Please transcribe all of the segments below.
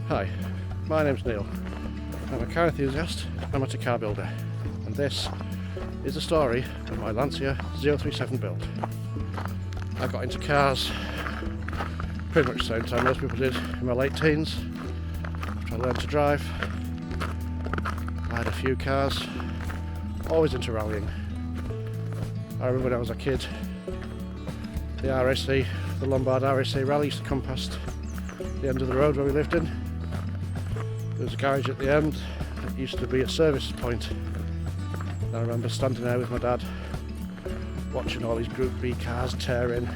Hi, my name's Neil. I'm a car enthusiast, amateur car builder, and this is the story of my Lancia 037 build. I got into cars pretty much the same time most people did, in my late teens, after I learned to drive. I had a few cars, always into rallying. I remember when I was a kid, the RAC, the Lombard RAC rally used to come past the end of the road where we lived in. There was a garage at the end. It used to be a service point. And I remember standing there with my dad, watching all these Group B cars tear in,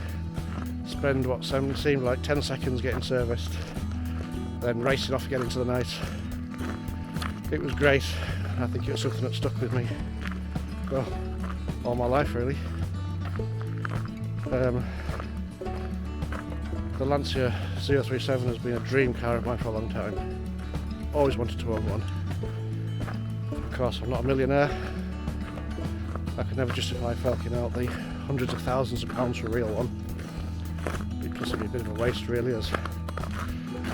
spend what seemed like 10 seconds getting serviced, then racing off again into the night. It was great. I think it was something that stuck with me, well, all my life really. The Lancia 037 has been a dream car of mine for a long time. Always wanted to own one. Of course, I'm not a millionaire. I could never justify forking out the hundreds of thousands of pounds for a real one. Because it'd be a bit of a waste really, as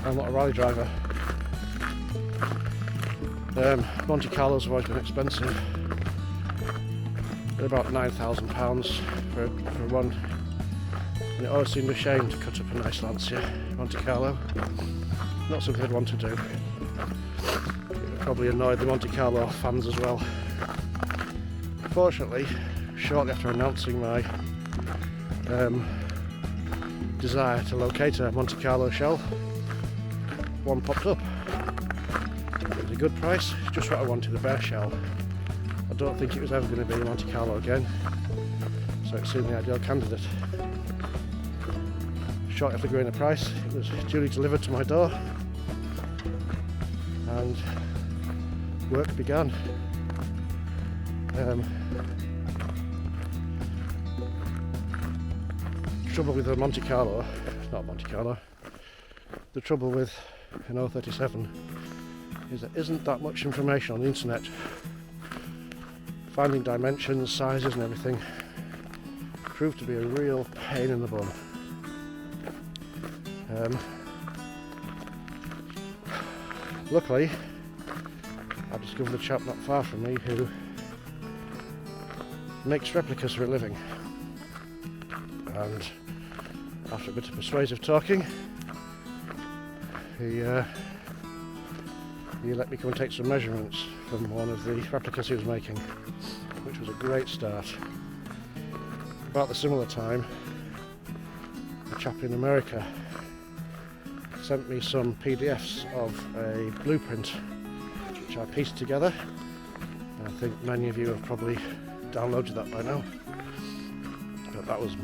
I'm not a rally driver. Montecarlos have always been expensive. They're about £9,000 for one. And it always seemed a shame to cut up a nice Lancia Montecarlo. Not something I'd want to do. It would probably annoy the Montecarlo fans as well. Fortunately, shortly after announcing my desire to locate a Montecarlo shell, one popped up. It was a good price, just what I wanted, a bare shell. I don't think it was ever going to be a Montecarlo again, so it seemed the ideal candidate. Shortly after agreeing the price, it was duly delivered to my door, and work began. The trouble with the Montecarlo, not Montecarlo, the trouble with an 037 is there isn't that much information on the internet. Finding dimensions, sizes and everything proved to be a real pain in the bum. Luckily, I discovered a chap not far from me who makes replicas for a living, and after a bit of persuasive talking, he let me come and take some measurements from one of the replicas he was making, which was a great start. About the similar time, a chap in America sent me some PDFs of a blueprint which I pieced together. I think many of you have probably downloaded that by now, but that was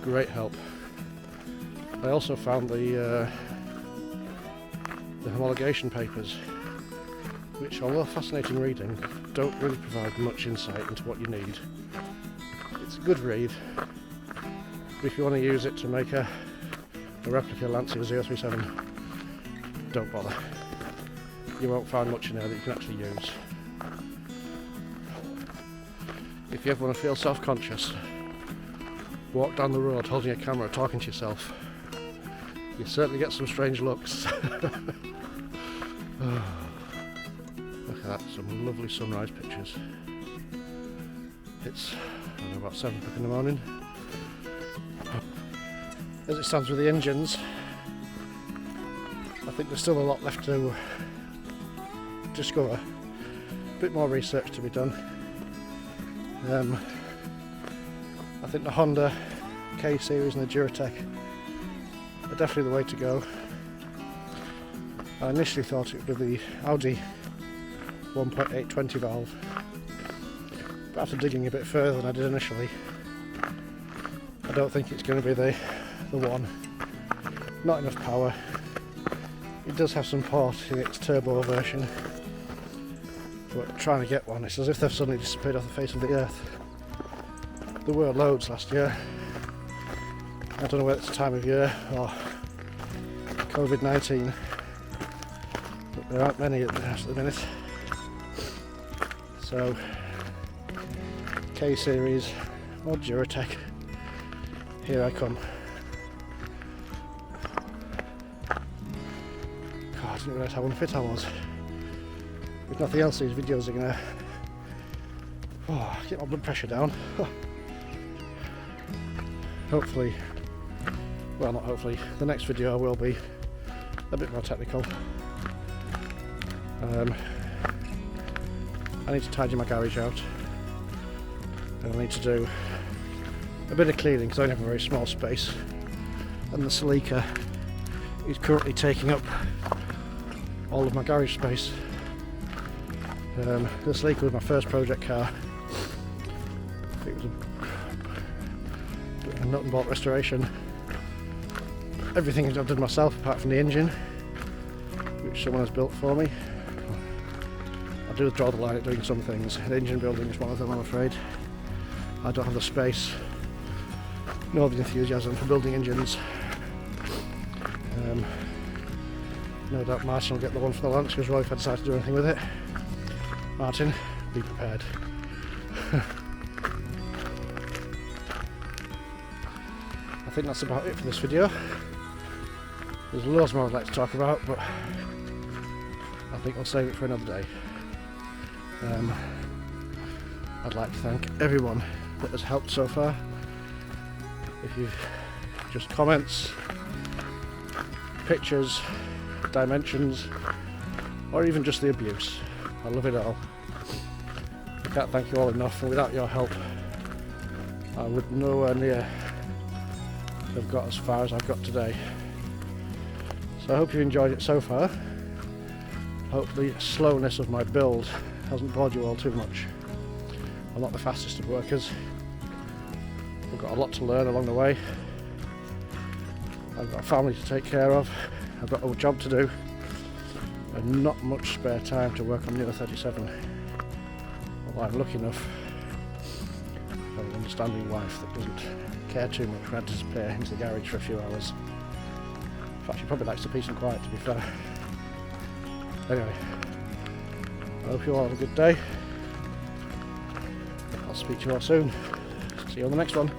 great help. I also found the homologation papers, which, although fascinating reading, don't really provide much insight into what you need. It's a good read, but if you want to use it to make a replica Lancia 037, don't bother. You won't find much in there that you can actually use. If you ever want to feel self-conscious, walk down the road holding a camera talking to yourself. You certainly get some strange looks. Oh, look at that, some lovely sunrise pictures. It's about 7 o'clock in the morning. As it stands with the engines, I think there's still a lot left to discover. A bit more research to be done. I think the Honda K series and the Duratec are definitely the way to go. I initially thought it would be the Audi 1.8 20 valve, but after digging a bit further than I did initially, I don't think it's going to be the one. Not enough power. It does have some port in its turbo version, but trying to get one, it's as if they've suddenly disappeared off the face of the earth. There were loads last year. I don't know whether it's the time of year or COVID-19, but there aren't many at the minute. So, K series or Duratec, here I come. didn't realise how unfit I was. If nothing else, these videos are gonna get my blood pressure down. Hopefully, well, not hopefully, the next video will be a bit more technical. I need to tidy my garage out, and I need to do a bit of cleaning because I only have a very small space, and the Celica is currently taking up all of my garage space. The Celica was my first project car. It was a nut and bolt restoration. Everything I've done myself apart from the engine, which someone has built for me. I do draw the line at doing some things. The engine building is one of them, I'm afraid. I don't have the space nor the enthusiasm for building engines. No doubt Martin will get the one for the Lancia as well if I decide to do anything with it. Martin, be prepared. I think that's about it for this video. There's loads more I'd like to talk about, but I think I'll save it for another day. I'd like to thank everyone that has helped so far. If you've just comments, pictures, dimensions, or even just the abuse, I love it all. I can't thank you all enough, and without your help I would nowhere near have got as far as I've got today. So I hope you enjoyed it so far. Hopefully the slowness of my build hasn't bored you all too much. I'm not the fastest of workers. I've got a lot to learn along the way. I've got a family to take care of. I've got a job to do, and not much spare time to work on the other 37. Well, I'm lucky enough to have an understanding wife that doesn't care too much when I disappear into the garage for a few hours. In fact, she probably likes the peace and quiet, to be fair. Anyway, I hope you all have a good day. I'll speak to you all soon. See you on the next one.